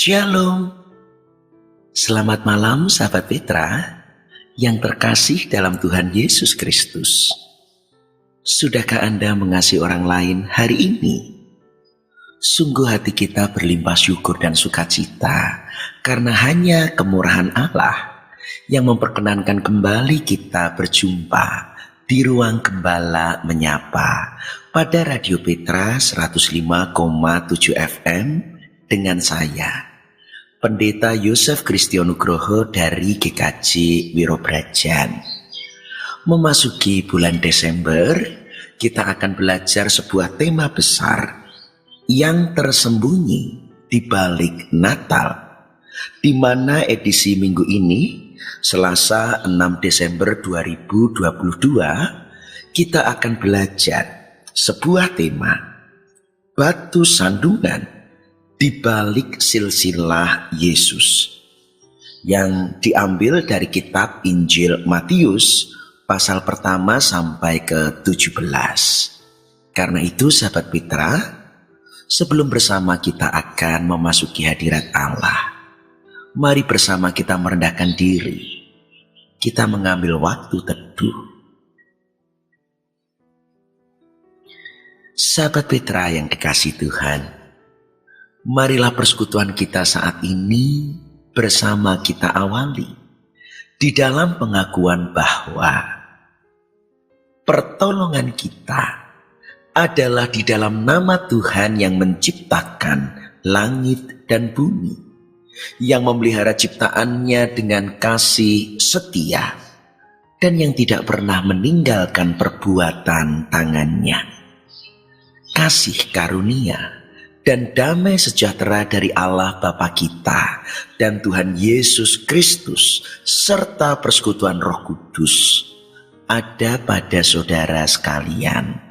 Shalom. Selamat malam sahabat Petra yang terkasih dalam Tuhan Yesus Kristus. Sudahkah Anda mengasihi orang lain hari ini? Sungguh hati kita berlimpah syukur dan sukacita karena hanya kemurahan Allah yang memperkenankan kembali kita berjumpa di ruang Gembala Menyapa pada Radio Petra 105,7 FM dengan saya, Pendeta Yosef Kristianugroho dari GKJ Wirobrajan. Memasuki bulan Desember, kita akan belajar sebuah tema besar yang tersembunyi di balik Natal, di mana edisi minggu ini, Selasa 6 Desember 2022, kita akan belajar sebuah tema batu sandungan di balik silsilah Yesus yang diambil dari kitab Injil Matius pasal pertama sampai ke-17. Karena itu sahabat Petra, sebelum bersama kita akan memasuki hadirat Allah, mari bersama kita merendahkan diri. Kita mengambil waktu teduh. Sahabat Petra yang dikasihi Tuhan, marilah persekutuan kita saat ini bersama kita awali di dalam pengakuan bahwa pertolongan kita adalah di dalam nama Tuhan yang menciptakan langit dan bumi, yang memelihara ciptaannya dengan kasih setia dan yang tidak pernah meninggalkan perbuatan tangannya. Kasih karunia dan damai sejahtera dari Allah Bapa kita dan Tuhan Yesus Kristus serta persekutuan Roh Kudus ada pada saudara sekalian.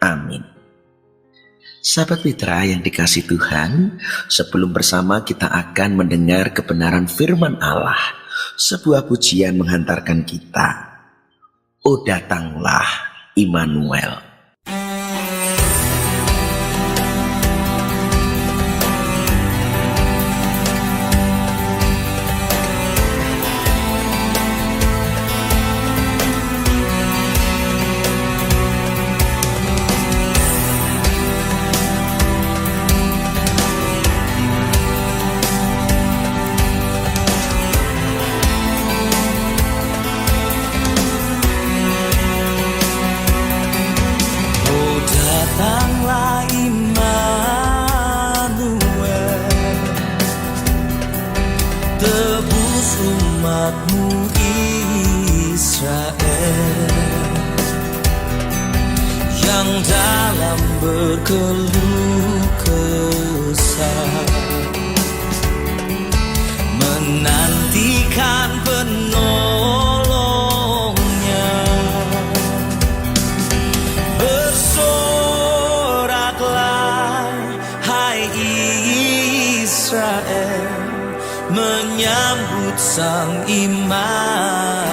Amin. Sahabat Petra yang dikasihi Tuhan, sebelum bersama kita akan mendengar kebenaran firman Allah, sebuah pujian menghantarkan kita. O datanglah Immanuel. Berkeluh kesah menantikan penolongnya, bersoraklah hai Israel, menyambut Sang Immanuel.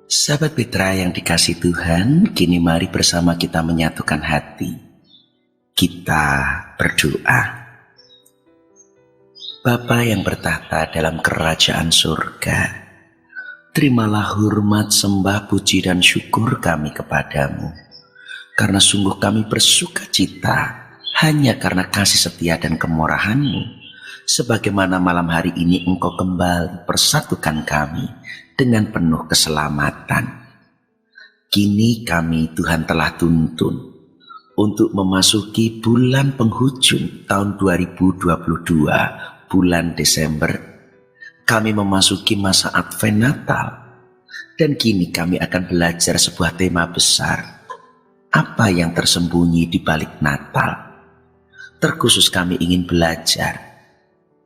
Sahabat Petra yang dikasih Tuhan, kini mari bersama kita menyatukan hati. Kita berdoa. Bapa yang bertahta dalam kerajaan surga, terimalah hormat, sembah, puji dan syukur kami kepadamu. Karena sungguh kami bersuka cita hanya karena kasih setia dan kemurahan-Mu. Sebagaimana malam hari ini Engkau kembali persatukan kami dengan penuh keselamatan. Kini kami Tuhan telah tuntun untuk memasuki bulan penghujung tahun 2022, bulan Desember. Kami memasuki masa Advent Natal. Dan kini kami akan belajar sebuah tema besar. Apa yang tersembunyi di balik Natal? Terkhusus kami ingin belajar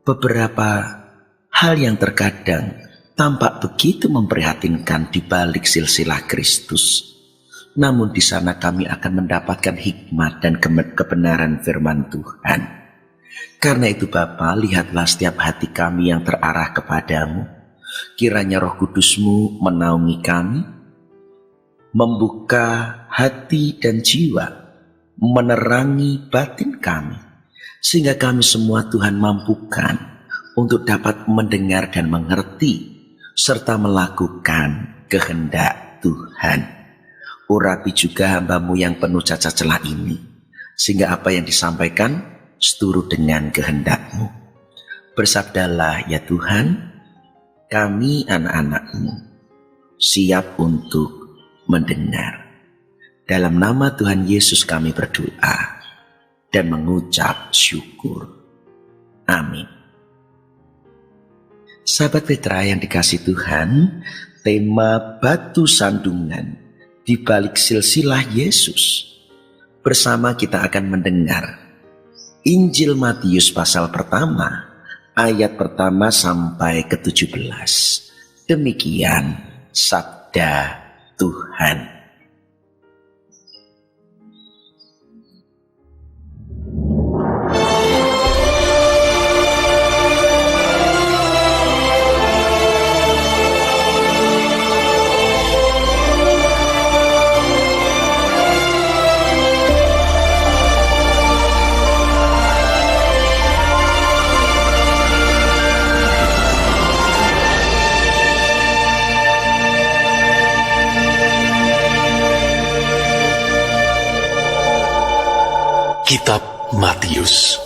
beberapa hal yang terkadang tampak begitu memprihatinkan di balik silsilah Kristus. Namun di sana kami akan mendapatkan hikmat dan kebenaran firman Tuhan. Karena itu Bapa, lihatlah setiap hati kami yang terarah kepadamu. Kiranya Roh Kudus-Mu menaungi kami, membuka hati dan jiwa, menerangi batin kami, sehingga kami semua Tuhan mampukan untuk dapat mendengar dan mengerti serta melakukan kehendak Tuhan. Urapi juga hamba-Mu yang penuh cacat celah ini, sehingga apa yang disampaikan seturut dengan kehendak-Mu. Bersabdalah ya Tuhan, kami anak-anak-Mu siap untuk mendengar. Dalam nama Tuhan Yesus kami berdoa dan mengucap syukur. Amin. Sahabat Petra yang dikasih Tuhan, tema batu sandungan di balik silsilah Yesus. Bersama kita akan mendengar Injil Matius pasal pertama, ayat pertama sampai ke-17. Demikian sabda Tuhan. Kitab Matius.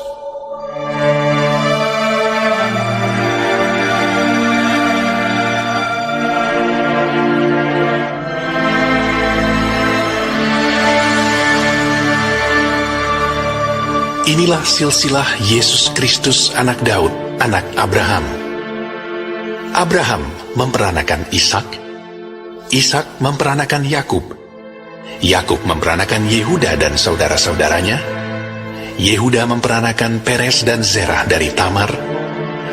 Inilah silsilah Yesus Kristus anak Daud, anak Abraham. Abraham memperanakan Ishak, Ishak memperanakan Yakub, Yakub memperanakan Yehuda dan saudara-saudaranya, Yehuda memperanakan Peres dan Zerah dari Tamar,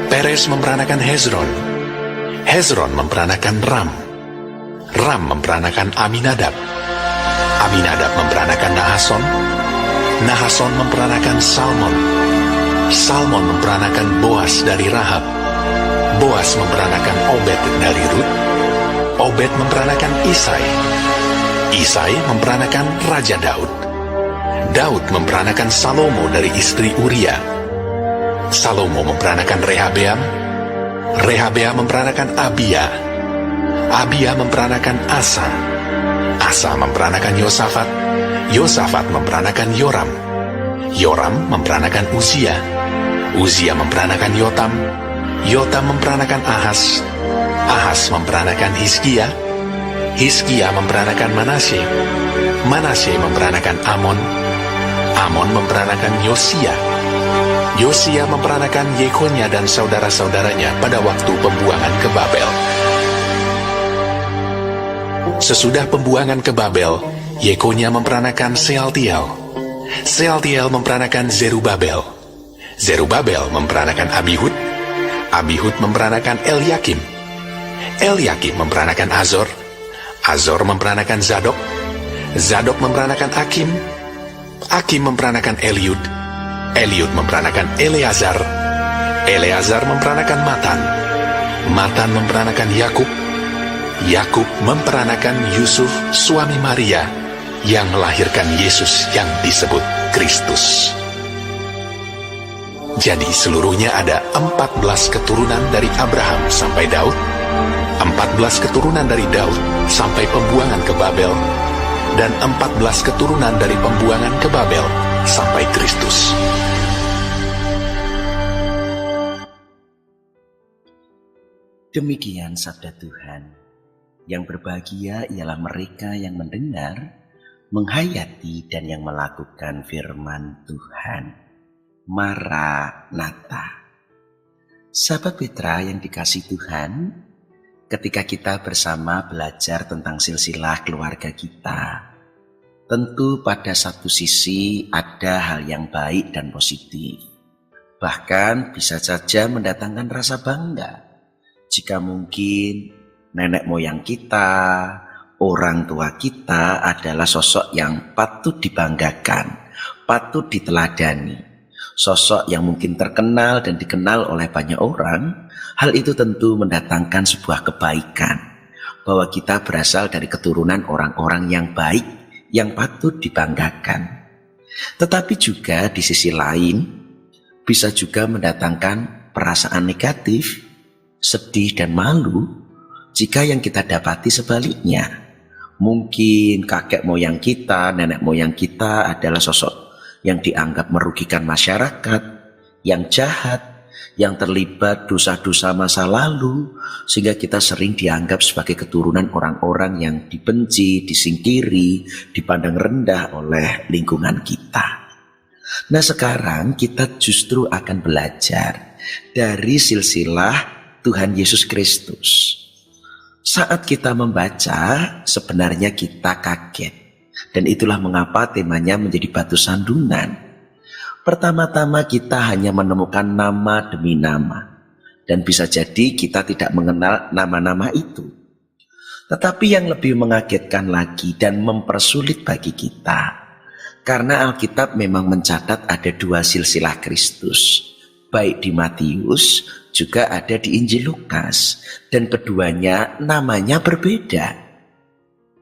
Peres memperanakan Hezron, Hezron memperanakan Ram, Ram memperanakan Aminadab, Aminadab memperanakan Nahason, Nahason memperanakan Salmon, Salmon memperanakan Boas dari Rahab, Boas memperanakan Obed dari Rut, Obed memperanakan Isai, Isai memperanakan Raja Daud, Daud memperanakan Salomo dari istri Uria, Salomo memperanakan Rehabeam, Rehabeam memperanakan Abia, Abia memperanakan Asa, Asa memperanakan Yosafat, Yosafat memperanakan Yoram, Yoram memperanakan Uzia, Uzia memperanakan Yotam, Yotam memperanakan Ahas, Ahas memperanakan Hizkia, Hizkia memperanakan Manasye, Manasye memperanakan Amon, Amon memperanakan Yosia, Yosia memperanakan Yekonya dan saudara-saudaranya pada waktu pembuangan ke Babel. Sesudah pembuangan ke Babel, Yekonya memperanakan Sealtiel, Sealtiel memperanakan Zerubabel, Zerubabel memperanakan Abihud, Abihud memperanakan Eliakim, Eliakim memperanakan Azor, Azor memperanakan Zadok, Zadok memperanakan Akim, Akim memperanakan Eliud, Eliud memperanakan Eleazar, Eleazar memperanakan Matan, Matan memperanakan Yakub, Yakub memperanakan Yusuf, suami Maria, yang melahirkan Yesus yang disebut Kristus. Jadi seluruhnya ada 14 keturunan dari Abraham sampai Daud, 14 keturunan dari Daud sampai pembuangan ke Babel, dan 14 keturunan dari pembuangan ke Babel sampai Kristus. Demikian sabda Tuhan. Yang berbahagia ialah mereka yang mendengar, menghayati, dan yang melakukan firman Tuhan. Maranatha. Sahabat Petra yang dikasihi Tuhan, ketika kita bersama belajar tentang silsilah keluarga kita, tentu pada satu sisi ada hal yang baik dan positif. Bahkan bisa saja mendatangkan rasa bangga jika mungkin nenek moyang kita, orang tua kita adalah sosok yang patut dibanggakan, patut diteladani. Sosok yang mungkin terkenal dan dikenal oleh banyak orang. Hal itu tentu mendatangkan sebuah kebaikan, bahwa kita berasal dari keturunan orang-orang yang baik, yang patut dibanggakan. Tetapi juga di sisi lain, bisa juga mendatangkan perasaan negatif, sedih dan malu, jika yang kita dapati sebaliknya. Mungkin kakek moyang kita, nenek moyang kita adalah sosok yang dianggap merugikan masyarakat, yang jahat, yang terlibat dosa-dosa masa lalu, sehingga kita sering dianggap sebagai keturunan orang-orang yang dibenci, disingkiri, dipandang rendah oleh lingkungan kita. Nah, sekarang kita justru akan belajar dari silsilah Tuhan Yesus Kristus. Saat kita membaca, sebenarnya kita kaget. Dan itulah mengapa temanya menjadi batu sandungan. Pertama-tama kita hanya menemukan nama demi nama. Dan bisa jadi kita tidak mengenal nama-nama itu. Tetapi yang lebih mengagetkan lagi dan mempersulit bagi kita, karena Alkitab memang mencatat ada 2 silsilah Kristus, baik di Matius, juga ada di Injil Lukas, dan keduanya namanya berbeda.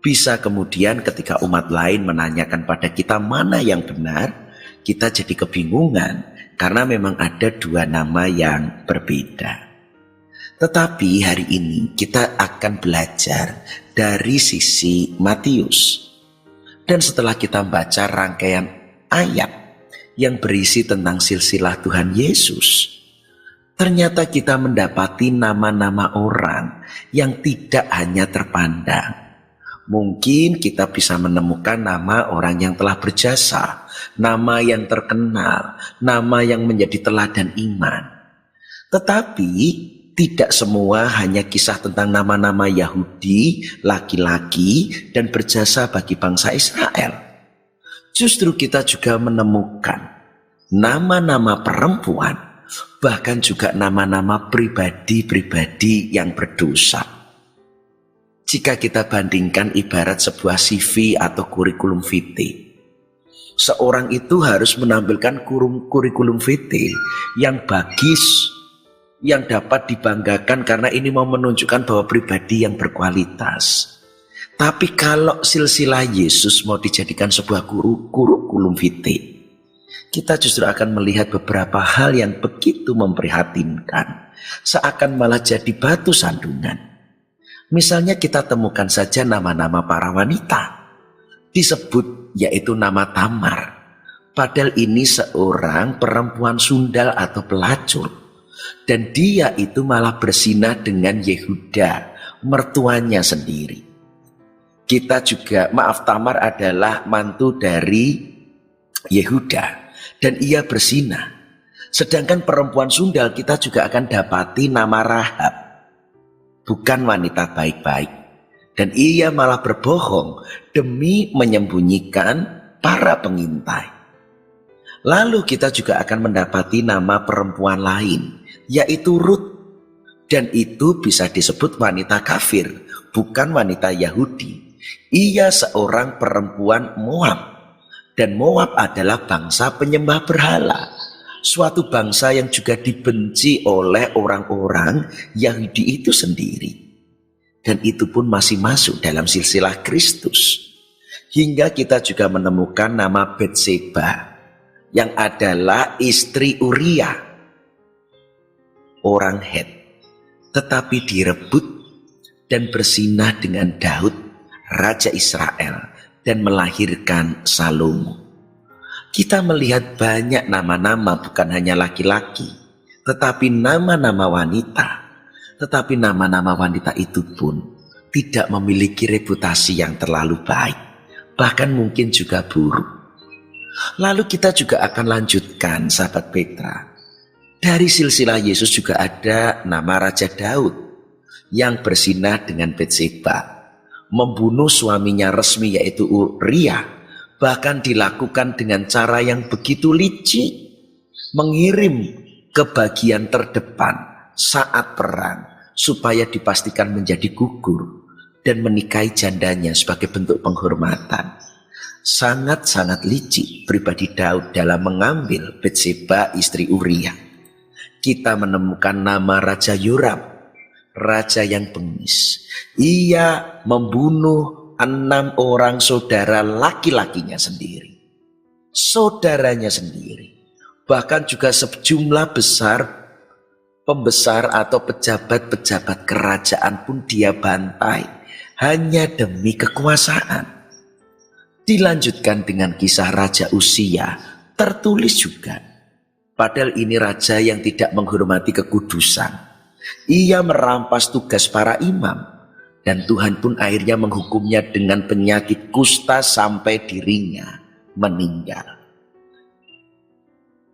Bisa kemudian ketika umat lain menanyakan pada kita mana yang benar, kita jadi kebingungan karena memang ada 2 nama yang berbeda. Tetapi hari ini kita akan belajar dari sisi Matius. Dan setelah kita membaca rangkaian ayat yang berisi tentang silsilah Tuhan Yesus, ternyata kita mendapati nama-nama orang yang tidak hanya terpandang. Mungkin kita bisa menemukan nama orang yang telah berjasa, nama yang terkenal, nama yang menjadi teladan iman. Tetapi tidak semua hanya kisah tentang nama-nama Yahudi, laki-laki, dan berjasa bagi bangsa Israel. Justru kita juga menemukan nama-nama perempuan, bahkan juga nama-nama pribadi-pribadi yang berdosa. Jika kita bandingkan ibarat sebuah CV atau kurikulum vitae, seorang itu harus menampilkan kurikulum vitae yang bagus, yang dapat dibanggakan karena ini mau menunjukkan bahwa pribadi yang berkualitas. Tapi kalau silsilah Yesus mau dijadikan sebuah kurikulum vitae, kita justru akan melihat beberapa hal yang begitu memprihatinkan, seakan malah jadi batu sandungan. Misalnya kita temukan saja nama-nama para wanita, disebut yaitu nama Tamar. Padahal ini seorang perempuan sundal atau pelacur. Dan dia itu malah berzinah dengan Yehuda, mertuanya sendiri. Kita juga, Tamar adalah mantu dari Yehuda, dan ia berzinah. Sedangkan perempuan sundal kita juga akan dapati nama Rahab, bukan wanita baik-baik. Dan ia malah berbohong demi menyembunyikan para pengintai. Lalu kita juga akan mendapati nama perempuan lain, yaitu Rut. Dan itu bisa disebut wanita kafir, bukan wanita Yahudi. Ia seorang perempuan Moab. Dan Moab adalah bangsa penyembah berhala, suatu bangsa yang juga dibenci oleh orang-orang Yahudi itu sendiri. dan itu pun masih masuk dalam silsilah Kristus. Hingga kita juga menemukan nama Betseba yang adalah istri Uria, orang Het, tetapi direbut dan berzinah dengan Daud, Raja Israel, dan melahirkan Salomo. Kita melihat banyak nama-nama, bukan hanya laki-laki, tetapi nama-nama wanita. Tetapi nama-nama wanita itu pun tidak memiliki reputasi yang terlalu baik, bahkan mungkin juga buruk. Lalu kita juga akan lanjutkan, sahabat Petra. Dari silsilah Yesus juga ada nama Raja Daud yang berzinah dengan Betseba, membunuh suaminya resmi yaitu Uria, bahkan dilakukan dengan cara yang begitu licik, mengirim ke bagian terdepan saat perang supaya dipastikan menjadi gugur dan menikahi jandanya sebagai bentuk penghormatan. Sangat-sangat licik pribadi Daud dalam mengambil Betseba istri Uria. Kita menemukan nama Raja Yoram, raja yang bengis. Ia membunuh 6 orang saudara laki-lakinya sendiri, saudaranya sendiri. Bahkan juga sejumlah pembesar atau pejabat-pejabat kerajaan pun dia bantai hanya demi kekuasaan. Dilanjutkan dengan kisah Raja Uzia, tertulis juga, padahal ini raja yang tidak menghormati kekudusan. Ia merampas tugas para imam, dan Tuhan pun akhirnya menghukumnya dengan penyakit kusta sampai dirinya meninggal.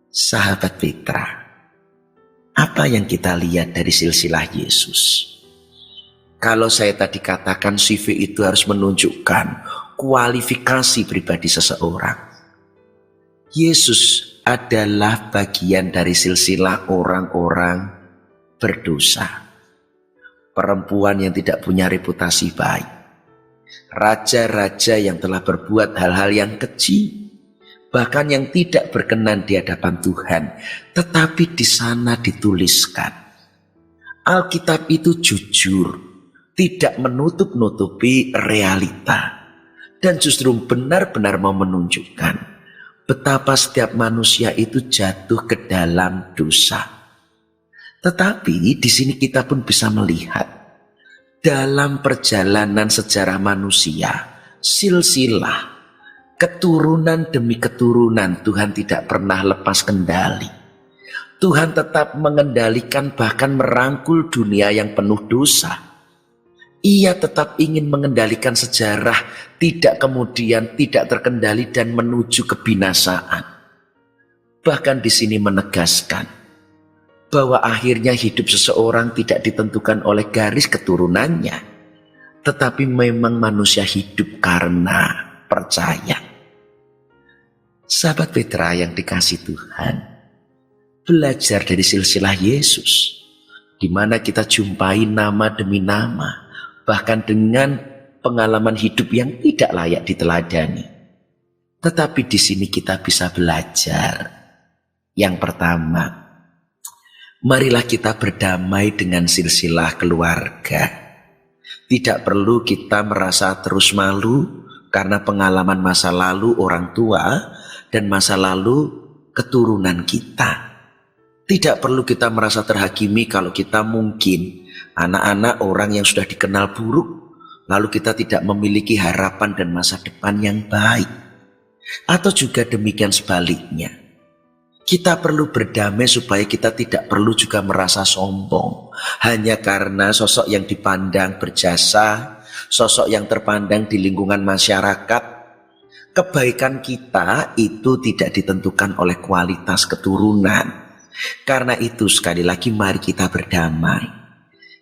Sahabat Petra, apa yang kita lihat dari silsilah Yesus? Kalau saya tadi katakan CV itu harus menunjukkan kualifikasi pribadi seseorang, Yesus adalah bagian dari silsilah orang-orang berdosa, perempuan yang tidak punya reputasi baik, raja-raja yang telah berbuat hal-hal yang keji, bahkan yang tidak berkenan di hadapan Tuhan. Tetapi di sana dituliskan, Alkitab itu jujur, tidak menutup-nutupi realita, dan justru benar-benar mau menunjukkan betapa setiap manusia itu jatuh ke dalam dosa. Tetapi di sini kita pun bisa melihat dalam perjalanan sejarah manusia, silsilah keturunan demi keturunan, Tuhan tidak pernah lepas kendali. Tuhan tetap mengendalikan, bahkan merangkul dunia yang penuh dosa. Ia tetap ingin mengendalikan sejarah, tidak kemudian tidak terkendali dan menuju kebinasaan. Bahkan di sini menegaskan bahwa akhirnya hidup seseorang tidak ditentukan oleh garis keturunannya, tetapi memang manusia hidup karena percaya. Sahabat Petra yang dikasihi Tuhan, belajar dari silsilah Yesus, di mana kita jumpai nama demi nama, bahkan dengan pengalaman hidup yang tidak layak diteladani. Tetapi di sini kita bisa belajar. Yang pertama, marilah kita berdamai dengan silsilah keluarga. Tidak perlu kita merasa terus malu karena pengalaman masa lalu orang tua dan masa lalu keturunan kita. Tidak perlu kita merasa terhakimi kalau kita mungkin anak-anak orang yang sudah dikenal buruk, lalu kita tidak memiliki harapan dan masa depan yang baik. Atau juga demikian sebaliknya, kita perlu berdamai supaya kita tidak perlu juga merasa sombong hanya karena sosok yang dipandang berjasa, sosok yang terpandang di lingkungan masyarakat. Kebaikan kita itu tidak ditentukan oleh kualitas keturunan. Karena itu sekali lagi mari kita berdamai.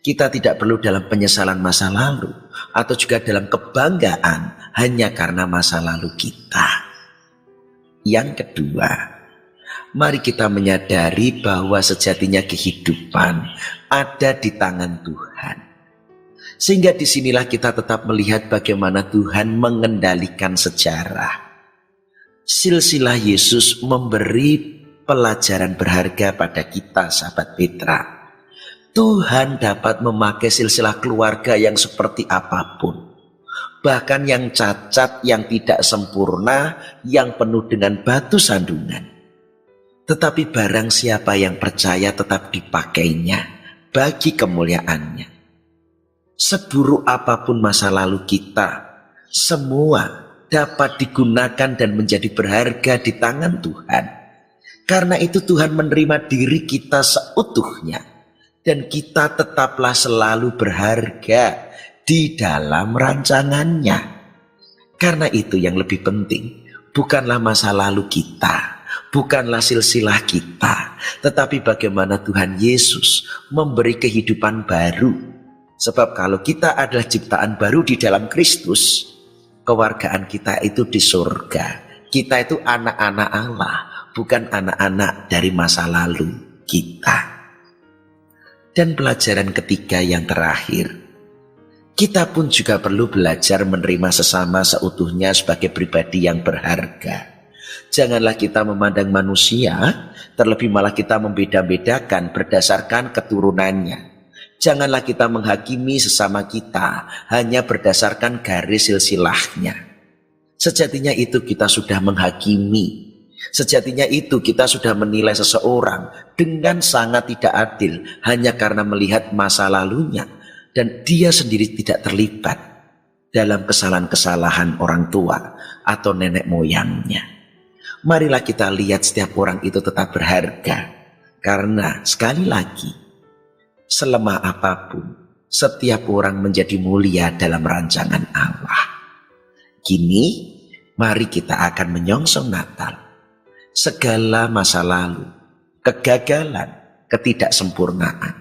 Kita tidak perlu dalam penyesalan masa lalu atau juga dalam kebanggaan hanya karena masa lalu kita. Yang kedua, mari kita menyadari bahwa sejatinya kehidupan ada di tangan Tuhan. Sehingga disinilah kita tetap melihat bagaimana Tuhan mengendalikan sejarah. Silsilah Yesus memberi pelajaran berharga pada kita, sahabat Petra. Tuhan dapat memakai silsilah keluarga yang seperti apapun, bahkan yang cacat, yang tidak sempurna, yang penuh dengan batu sandungan. Tetapi barang siapa yang percaya tetap dipakainya bagi kemuliaannya. Seburuk apapun masa lalu kita, semua dapat digunakan dan menjadi berharga di tangan Tuhan. Karena itu Tuhan menerima diri kita seutuhnya, dan kita tetaplah selalu berharga di dalam rancangannya. Karena itu yang lebih penting bukanlah masa lalu kita, bukanlah silsilah kita, tetapi bagaimana Tuhan Yesus memberi kehidupan baru. Sebab kalau kita adalah ciptaan baru di dalam Kristus, kewargaan kita itu di surga. Kita itu anak-anak Allah, bukan anak-anak dari masa lalu kita. Dan pelajaran ketiga yang terakhir, kita pun juga perlu belajar menerima sesama seutuhnya sebagai pribadi yang berharga. Janganlah kita memandang manusia, terlebih malah kita membeda-bedakan berdasarkan keturunannya. Janganlah kita menghakimi sesama kita hanya berdasarkan garis silsilahnya. Sejatinya itu kita sudah menghakimi. Sejatinya itu kita sudah menilai seseorang dengan sangat tidak adil hanya karena melihat masa lalunya, dan dia sendiri tidak terlibat dalam kesalahan-kesalahan orang tua atau nenek moyangnya. Marilah kita lihat setiap orang itu tetap berharga, karena sekali lagi, selemah apapun, setiap orang menjadi mulia dalam rancangan Allah. Kini, mari kita akan menyongsong Natal. Segala masa lalu, kegagalan, ketidaksempurnaan,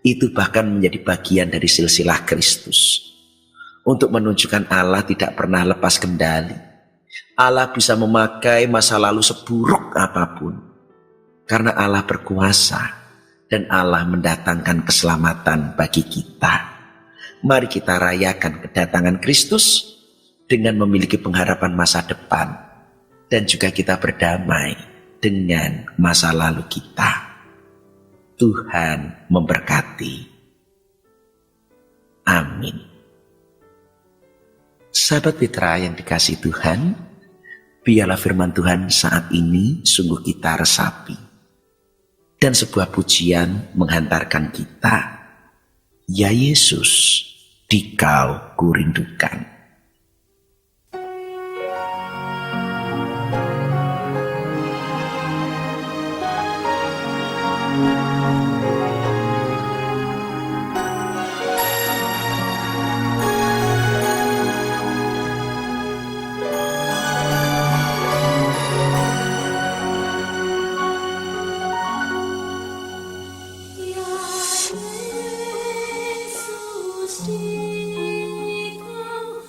itu bahkan menjadi bagian dari silsilah Kristus. Untuk menunjukkan Allah tidak pernah lepas kendali. Allah bisa memakai masa lalu seburuk apapun, karena Allah berkuasa. Dan Allah mendatangkan keselamatan bagi kita. Mari kita rayakan kedatangan Kristus dengan memiliki pengharapan masa depan, dan juga kita berdamai dengan masa lalu kita. Tuhan memberkati. Amin. Sahabat Mitra yang dikasihi Tuhan, biarlah firman Tuhan saat ini sungguh kita resapi. Dan sebuah pujian menghantarkan kita, ya Yesus, Dikau kurindukan. Yesus, Dikau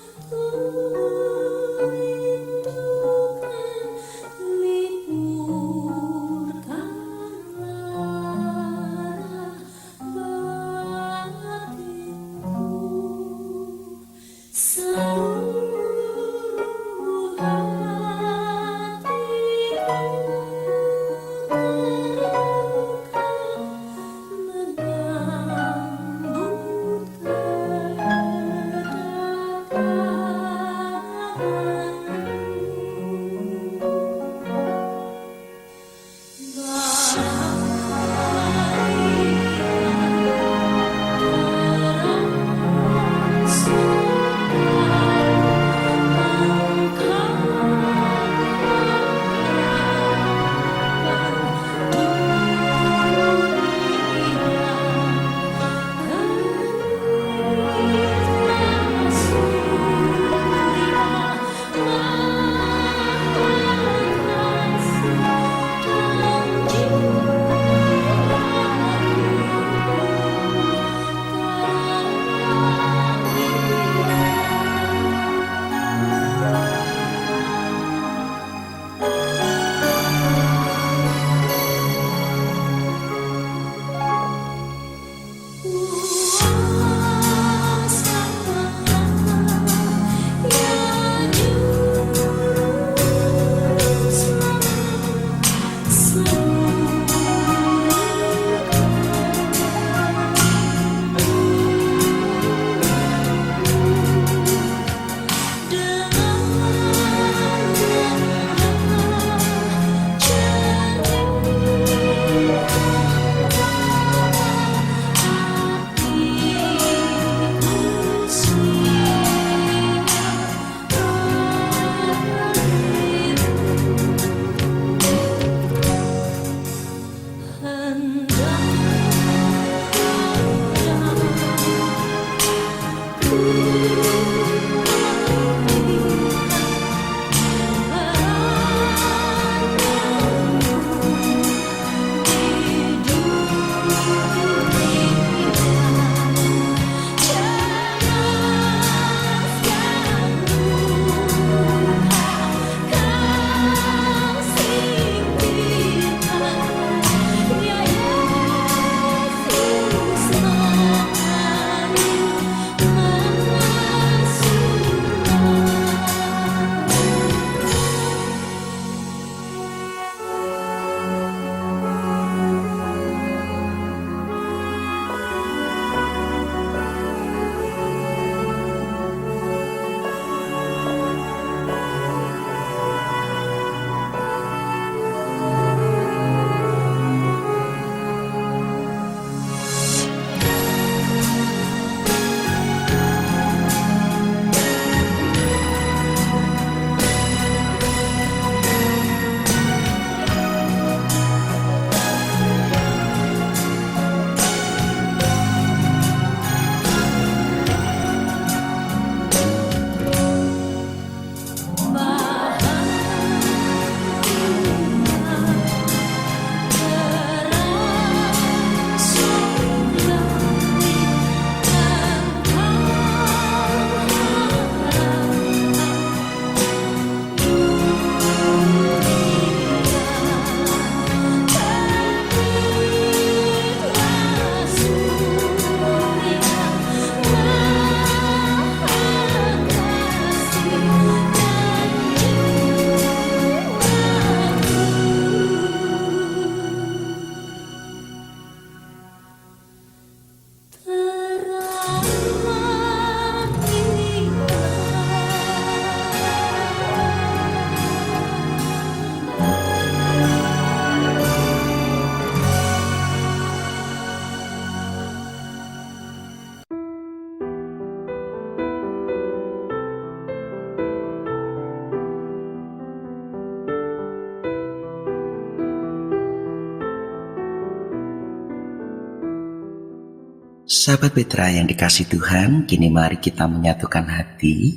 Sahabat Petra yang dikasih Tuhan, kini mari kita menyatukan hati,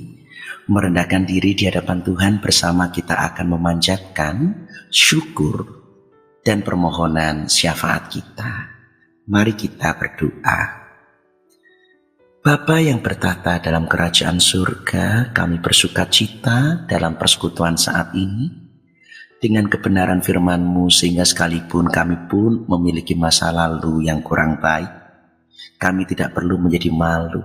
merendahkan diri di hadapan Tuhan bersama kita akan memanjatkan syukur dan permohonan syafaat kita. Mari kita berdoa. Bapa yang bertata dalam kerajaan surga, kami bersukacita dalam persekutuan saat ini dengan kebenaran firman-Mu, sehingga sekalipun kami pun memiliki masa lalu yang kurang baik, kami tidak perlu menjadi malu.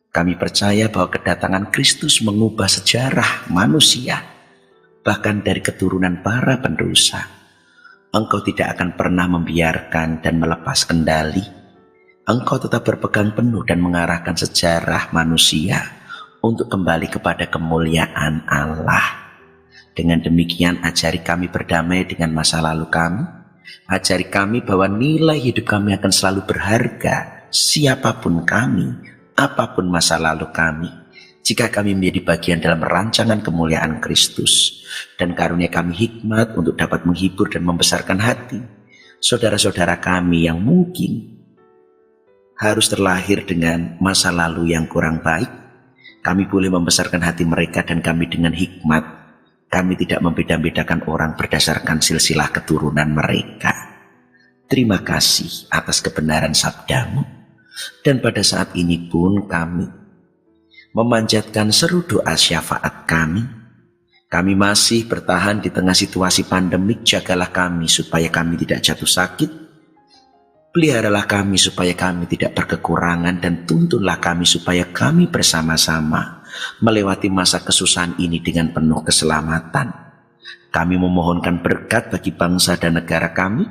Kami percaya bahwa kedatangan Kristus mengubah sejarah manusia, bahkan dari keturunan para pendosa. Engkau tidak akan pernah membiarkan dan melepas kendali. Engkau tetap berpegang penuh dan mengarahkan sejarah manusia untuk kembali kepada kemuliaan Allah. Dengan demikian, ajari kami berdamai dengan masa lalu kami. Ajari kami bahwa nilai hidup kami akan selalu berharga, siapapun kami, apapun masa lalu kami, jika kami menjadi bagian dalam rancangan kemuliaan Kristus, dan karunia kami hikmat untuk dapat menghibur dan membesarkan hati saudara-saudara kami yang mungkin harus terlahir dengan masa lalu yang kurang baik. Kami boleh membesarkan hati mereka, dan kami dengan hikmat, kami tidak membeda-bedakan orang berdasarkan silsilah keturunan mereka. Terima kasih atas kebenaran sabda-Mu. Dan pada saat ini pun kami memanjatkan seru doa syafaat kami. Kami masih bertahan di tengah situasi pandemik. Jagalah kami supaya kami tidak jatuh sakit. Peliharalah kami supaya kami tidak berkekurangan, dan tuntunlah kami supaya kami bersama-sama melewati masa kesusahan ini dengan penuh keselamatan. Kami memohonkan berkat bagi bangsa dan negara kami,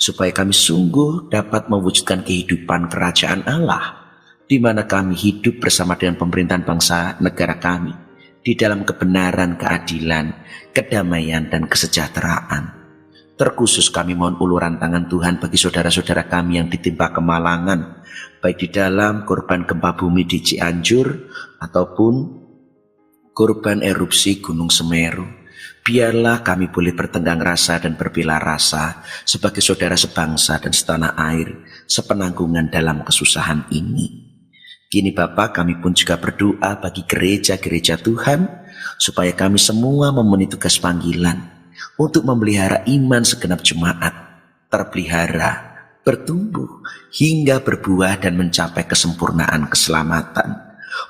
supaya kami sungguh dapat mewujudkan kehidupan kerajaan Allah, di mana kami hidup bersama dengan pemerintahan bangsa negara kami di dalam kebenaran, keadilan, kedamaian, dan kesejahteraan. Terkhusus kami mohon uluran tangan Tuhan bagi saudara-saudara kami yang ditimpa kemalangan, baik di dalam korban gempa bumi di Cianjur ataupun korban erupsi Gunung Semeru. Biarlah kami boleh bertenggang rasa dan berbela rasa sebagai saudara sebangsa dan setanah air, sepenanggungan dalam kesusahan ini. Kini Bapa, kami pun juga berdoa bagi gereja-gereja Tuhan, supaya kami semua memenuhi tugas panggilan untuk memelihara iman segenap jemaat, terpelihara, bertumbuh, hingga berbuah dan mencapai kesempurnaan keselamatan.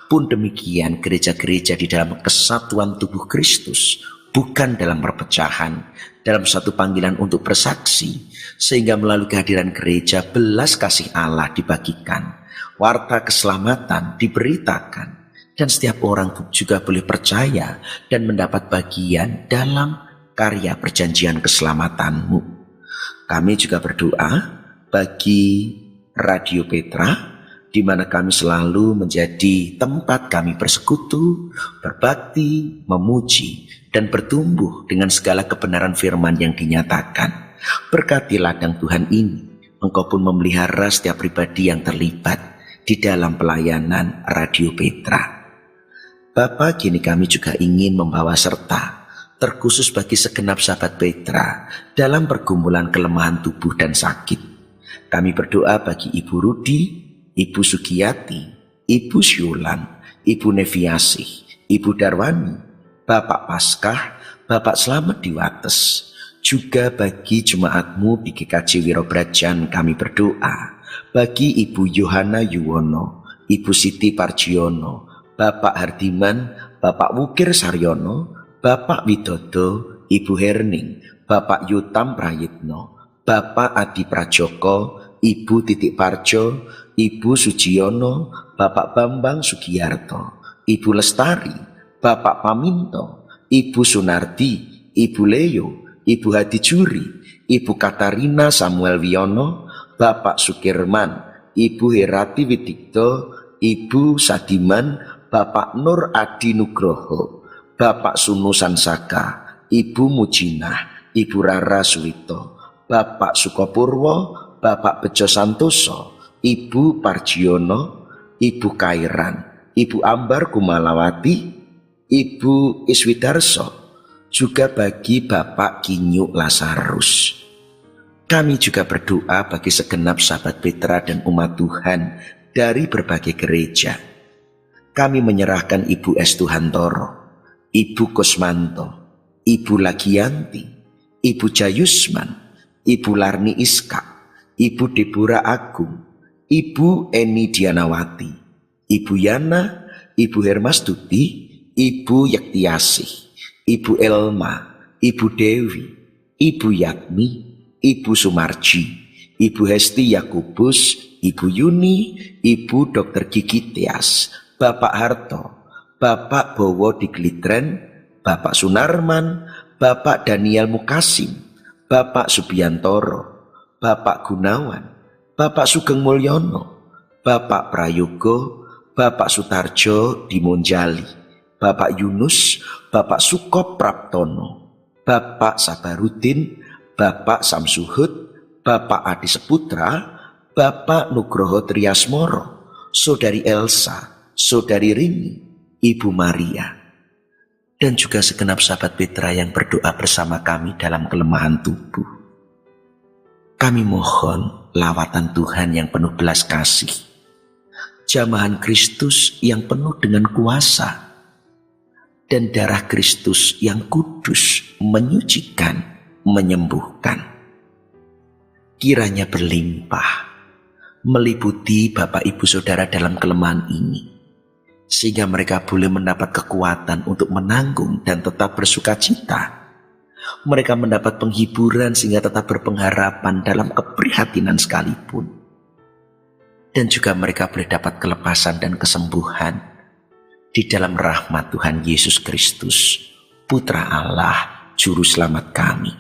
Pun demikian gereja-gereja di dalam kesatuan tubuh Kristus, bukan dalam perpecahan, dalam satu panggilan untuk bersaksi, sehingga melalui kehadiran gereja belas kasih Allah dibagikan, warta keselamatan diberitakan, dan setiap orang juga boleh percaya dan mendapat bagian dalam karya perjanjian keselamatan-Mu. Kami juga berdoa bagi Radio Petra, di mana kami selalu menjadi tempat kami bersekutu, berbakti, memuji, dan bertumbuh dengan segala kebenaran firman yang dinyatakan. Berkati ladang Tuhan ini, Engkau pun memelihara setiap pribadi yang terlibat di dalam pelayanan Radio Petra. Bapa, kini kami juga ingin membawa serta, terkhusus bagi segenap sahabat Petra dalam pergumulan kelemahan tubuh dan sakit. Kami berdoa bagi Ibu Rudi, Ibu Sugiyati, Ibu Syulan, Ibu Neviasih, Ibu Darwani, Bapak Paskah, Bapak Slamet di Wates. Juga bagi jemaat-Mu di GKJ Wirobrajan kami berdoa. Bagi Ibu Yohana Yuwono, Ibu Siti Parjiono, Bapak Hardiman, Bapak Wukir Saryono, Bapak Widodo, Ibu Herning, Bapak Yutam Prayitno, Bapak Adi Prajoko, Ibu Titik Parjo, Ibu Sujiono, Bapak Bambang Sugiyarto, Ibu Lestari, Bapak Paminto, Ibu Sunardi, Ibu Leo, Ibu Hadi Juri, Ibu Katarina Samuel Wiono, Bapak Sukirman, Ibu Herati Widikto, Ibu Sadiman, Bapak Nur Adi Nugroho, Bapak Sunu Sansaka, Ibu Mujinah, Ibu Rara Suwito, Bapak Sukopurwo, Bapak Bejo Santoso, Ibu Parjiono, Ibu Kairan, Ibu Ambar Kumalawati, Ibu Iswidarso, juga bagi Bapak Kinyu Lasarus. Kami juga berdoa bagi segenap sahabat Petra dan umat Tuhan dari berbagai gereja. Kami menyerahkan Ibu Estu Hantoro, Ibu Kusmanto, Ibu Lagianti, Ibu Jayusman, Ibu Larni Iska, Ibu Deborah Agung, Ibu Eni Dianawati, Ibu Yana, Ibu Hermastuti, Ibu Yaktiasih, Ibu Elma, Ibu Dewi, Ibu Yatmi, Ibu Sumarji, Ibu Hesti Yakubus, Ibu Yuni, Ibu Dr. Gigi Tias, Bapak Harto, Bapak Bowo Diglitren, Bapak Sunarman, Bapak Daniel Mukasim, Bapak Subiantoro, Bapak Gunawan, Bapak Sugeng Mulyono, Bapak Prayogo, Bapak Sutarjo Dimonjali, Bapak Yunus, Bapak Suko Praptono, Bapak Sabarudin, Bapak Samsuhud, Bapak Adi Seputra, Bapak Nugroho Triasmoro, Saudari Elsa, Saudari Rini, Ibu Maria, dan juga segenap sahabat Petra yang berdoa bersama kami dalam kelemahan tubuh. Kami mohon lawatan Tuhan yang penuh belas kasih, jamahan Kristus yang penuh dengan kuasa, dan darah Kristus yang kudus menyucikan, menyembuhkan. Kiranya berlimpah, meliputi Bapak Ibu Saudara dalam kelemahan ini, sehingga mereka boleh mendapat kekuatan untuk menanggung dan tetap bersuka cita. Mereka mendapat penghiburan sehingga tetap berpengharapan dalam keprihatinan sekalipun. Dan juga mereka boleh dapat kelepasan dan kesembuhan di dalam rahmat Tuhan Yesus Kristus, Putra Allah, Juru Selamat kami.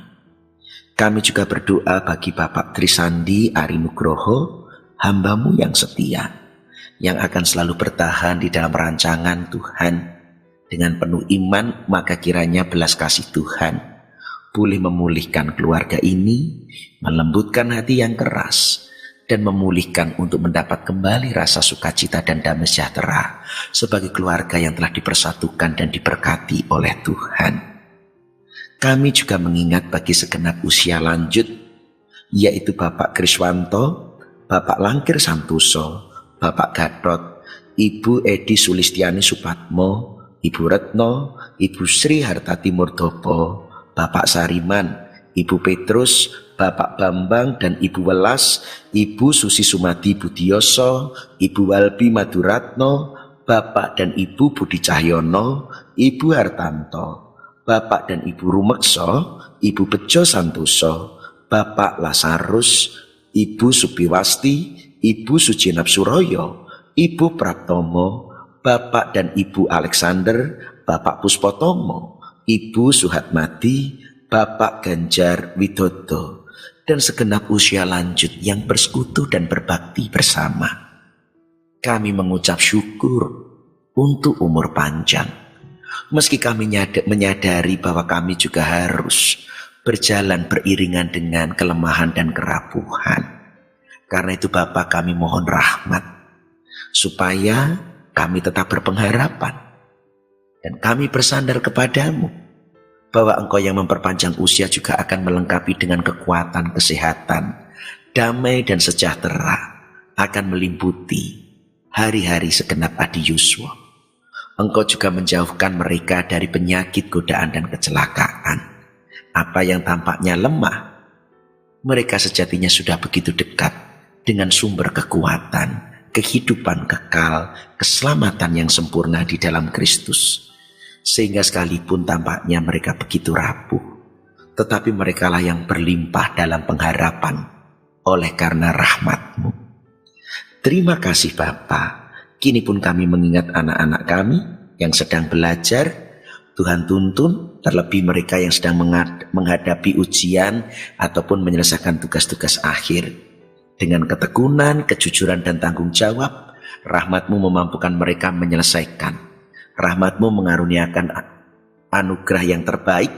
Kami juga berdoa bagi Bapak Trisandi Ari Nugroho, hamba-Mu yang setia, yang akan selalu bertahan di dalam rancangan Tuhan dengan penuh iman. Maka kiranya belas kasih Tuhan boleh memulihkan keluarga ini, melembutkan hati yang keras, dan memulihkan untuk mendapat kembali rasa sukacita dan damai sejahtera sebagai keluarga yang telah dipersatukan dan diberkati oleh Tuhan. Kami juga mengingat bagi segenap usia lanjut, yaitu Bapak Kriswanto, Bapak Langkir Santoso, Bapak Gatot, Ibu Edi Sulistiani Supatmo, Ibu Retno, Ibu Sri Hartati Murdopo, Bapak Sariman, Ibu Petrus, Bapak Bambang dan Ibu Welas, Ibu Susi Sumadi Budioso, Ibu Walbi Maduratno, Bapak dan Ibu Budi Cahyono, Ibu Hartanto, Bapak dan Ibu Rumekso, Ibu Bejo Santoso, Bapak Lasarus, Ibu Subiwasti, Ibu Sujinap Suroyo, Ibu Praptomo, Bapak dan Ibu Alexander, Bapak Puspotomo, Ibu Suhatmati, Bapak Ganjar Widodo, dan segenap usia lanjut yang bersekutu dan berbakti bersama. Kami mengucap syukur untuk umur panjang, meski kami menyadari bahwa kami juga harus berjalan beriringan dengan kelemahan dan kerapuhan. Karena itu Bapa, kami mohon rahmat supaya kami tetap berpengharapan, dan kami bersandar kepadamu bahwa Engkau yang memperpanjang usia juga akan melengkapi dengan kekuatan, kesehatan, damai dan sejahtera akan meliputi hari-hari segenap Adi Yuswo. Engkau juga menjauhkan mereka dari penyakit, godaan dan kecelakaan. Apa yang tampaknya lemah, mereka sejatinya sudah begitu dekat dengan sumber kekuatan, kehidupan kekal, keselamatan yang sempurna di dalam Kristus. Sehingga sekalipun tampaknya mereka begitu rapuh, tetapi merekalah yang berlimpah dalam pengharapan oleh karena rahmat-Mu. Terima kasih Bapa. Kini pun kami mengingat anak-anak kami yang sedang belajar. Tuhan tuntun, terlebih mereka yang sedang menghadapi ujian ataupun menyelesaikan tugas-tugas akhir. Dengan ketekunan, kejujuran dan tanggung jawab, rahmat-Mu memampukan mereka menyelesaikan. Rahmat-Mu mengaruniakan anugerah yang terbaik,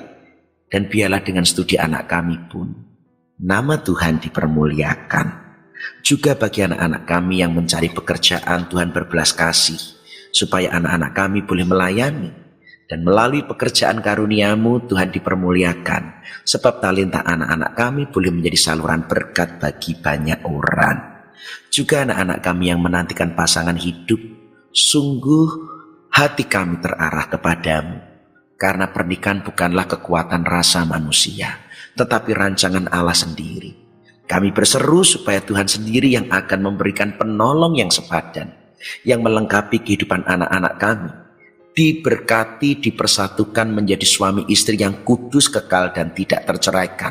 dan biarlah dengan studi anak kami pun nama Tuhan dipermuliakan. Juga bagi anak-anak kami yang mencari pekerjaan, Tuhan berbelas kasih, supaya anak-anak kami boleh melayani, dan melalui pekerjaan karunia-Mu Tuhan dipermuliakan, sebab talenta anak-anak kami boleh menjadi saluran berkat bagi banyak orang. juga anak-anak kami yang menantikan pasangan hidup. Sungguh hati kami terarah kepadamu, karena pernikahan bukanlah kekuatan rasa manusia, tetapi rancangan Allah sendiri. Kami berseru supaya Tuhan sendiri yang akan memberikan penolong yang sepadan, yang melengkapi kehidupan anak-anak kami, diberkati, dipersatukan menjadi suami istri yang kudus, kekal, dan tidak terceraikan,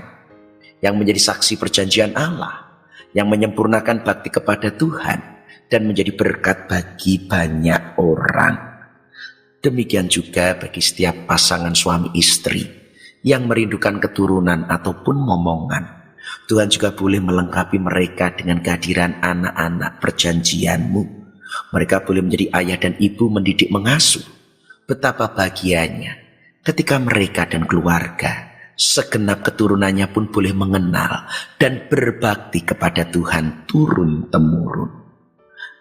yang menjadi saksi perjanjian Allah, yang menyempurnakan bakti kepada Tuhan, dan menjadi berkat bagi banyak orang. Demikian juga bagi setiap pasangan suami istri yang merindukan keturunan ataupun momongan. Tuhan juga boleh melengkapi mereka dengan kehadiran anak-anak perjanjian-Mu. Mereka boleh menjadi ayah dan ibu mendidik mengasuh. Betapa bahagianya ketika mereka dan keluarga, segenap keturunannya pun boleh mengenal dan berbakti kepada Tuhan turun-temurun.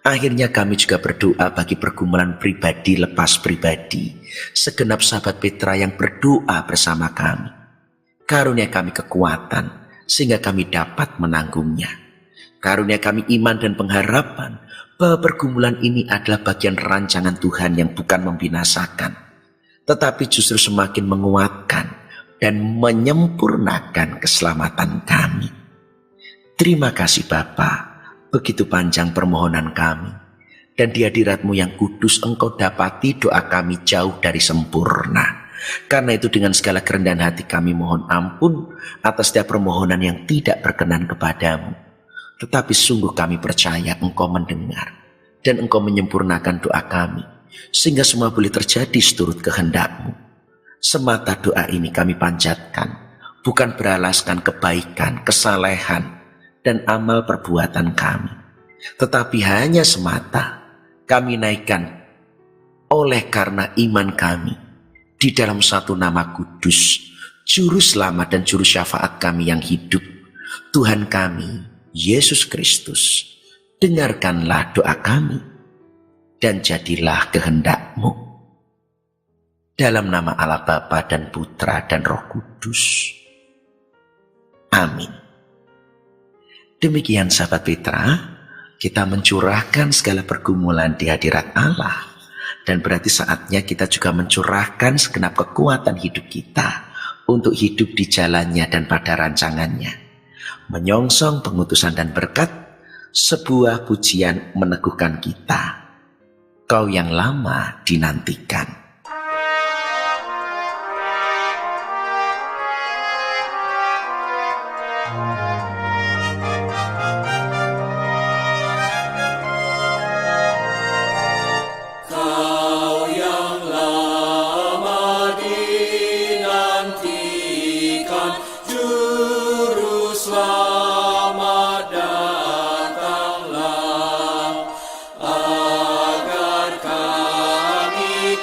Akhirnya kami juga berdoa bagi pergumulan pribadi lepas pribadi, segenap sahabat Petra yang berdoa bersama kami. Karunia kami kekuatan sehingga kami dapat menanggungnya. Karunia kami iman dan pengharapan bahwa pergumulan ini adalah bagian rancangan Tuhan yang bukan membinasakan, tetapi justru semakin menguatkan dan menyempurnakan keselamatan kami. Terima kasih Bapa. Begitu panjang permohonan kami, dan di hadirat-Mu yang kudus Engkau dapati doa kami jauh dari sempurna. Karena itu dengan segala kerendahan hati kami mohon ampun atas setiap permohonan yang tidak berkenan kepadamu. Tetapi sungguh kami percaya Engkau mendengar dan Engkau menyempurnakan doa kami, sehingga semua boleh terjadi seturut kehendak-Mu. Semata doa ini kami panjatkan, bukan beralaskan kebaikan, kesalehan, dan amal perbuatan kami, tetapi hanya semata kami naikkan oleh karena iman kami di dalam satu nama kudus, Juru Selamat dan Juru Syafaat kami yang hidup, Tuhan kami, Yesus Kristus. Dengarkanlah doa kami, dan jadilah kehendak-Mu. Dalam nama Allah Bapa dan Putra dan Roh Kudus. Amin. Demikian sahabat Petra, kita mencurahkan segala pergumulan di hadirat Allah. Dan berarti saatnya kita juga mencurahkan segenap kekuatan hidup kita untuk hidup di jalannya dan pada rancangannya. Menyongsong pengutusan dan berkat, sebuah pujian meneguhkan kita. Kau yang lama dinantikan. Agar kami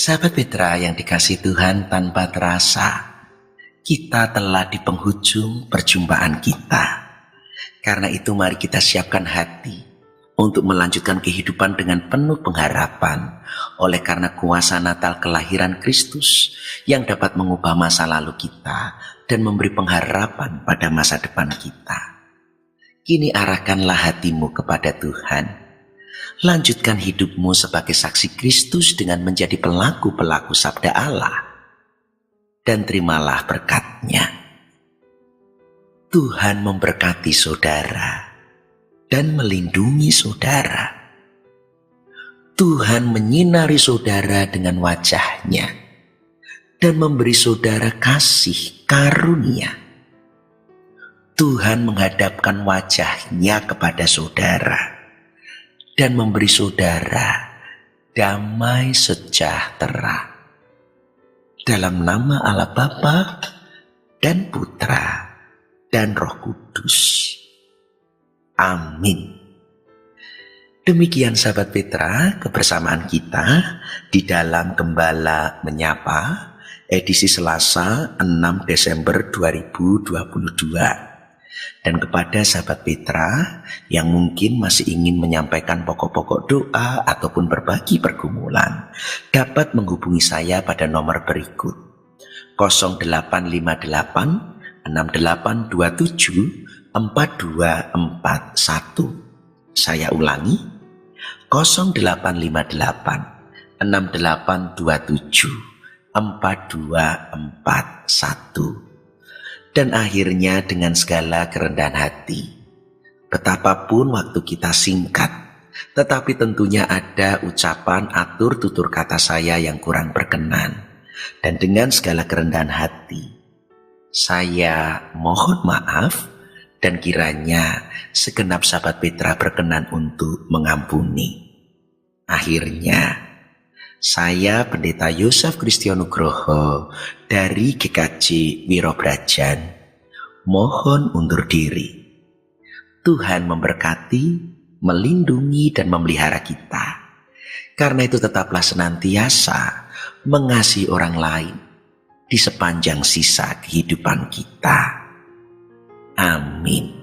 Sahabat Petra yang dikasihi Tuhan, tanpa terasa kita telah di penghujung perjumpaan kita. Karena itu mari kita siapkan hati untuk melanjutkan kehidupan dengan penuh pengharapan oleh karena kuasa Natal kelahiran Kristus yang dapat mengubah masa lalu kita dan memberi pengharapan pada masa depan kita. Kini arahkanlah hatimu kepada Tuhan. Lanjutkan hidupmu sebagai saksi Kristus dengan menjadi pelaku-pelaku sabda Allah. Dan terimalah berkat-Nya. Tuhan memberkati saudara dan melindungi saudara. Tuhan menyinari saudara dengan wajah-Nya dan memberi saudara kasih karunia. Tuhan menghadapkan wajah-Nya kepada saudara dan memberi saudara damai sejahtera. Dalam nama Allah Bapa dan Putra dan Roh Kudus. Amin. Demikian sahabat Petra, kebersamaan kita di dalam Gembala Menyapa, edisi Selasa 6 Desember 2022. Dan kepada sahabat Petra yang mungkin masih ingin menyampaikan pokok-pokok doa ataupun berbagi pergumulan, dapat menghubungi saya pada nomor berikut 0858 6827 4241. Saya ulangi 0858 6827 4241. Dan akhirnya dengan segala kerendahan hati, betapapun waktu kita singkat, tetapi tentunya ada ucapan atur tutur kata saya yang kurang berkenan. Dan dengan segala kerendahan hati, saya mohon maaf dan kiranya segenap sahabat Petra berkenan untuk mengampuni. Akhirnya, saya Pendeta Yosef Kristianugroho dari GKJ Wirobrajan mohon undur diri. Tuhan memberkati, melindungi dan memelihara kita. Karena itu tetaplah senantiasa mengasihi orang lain di sepanjang sisa kehidupan kita. Amin.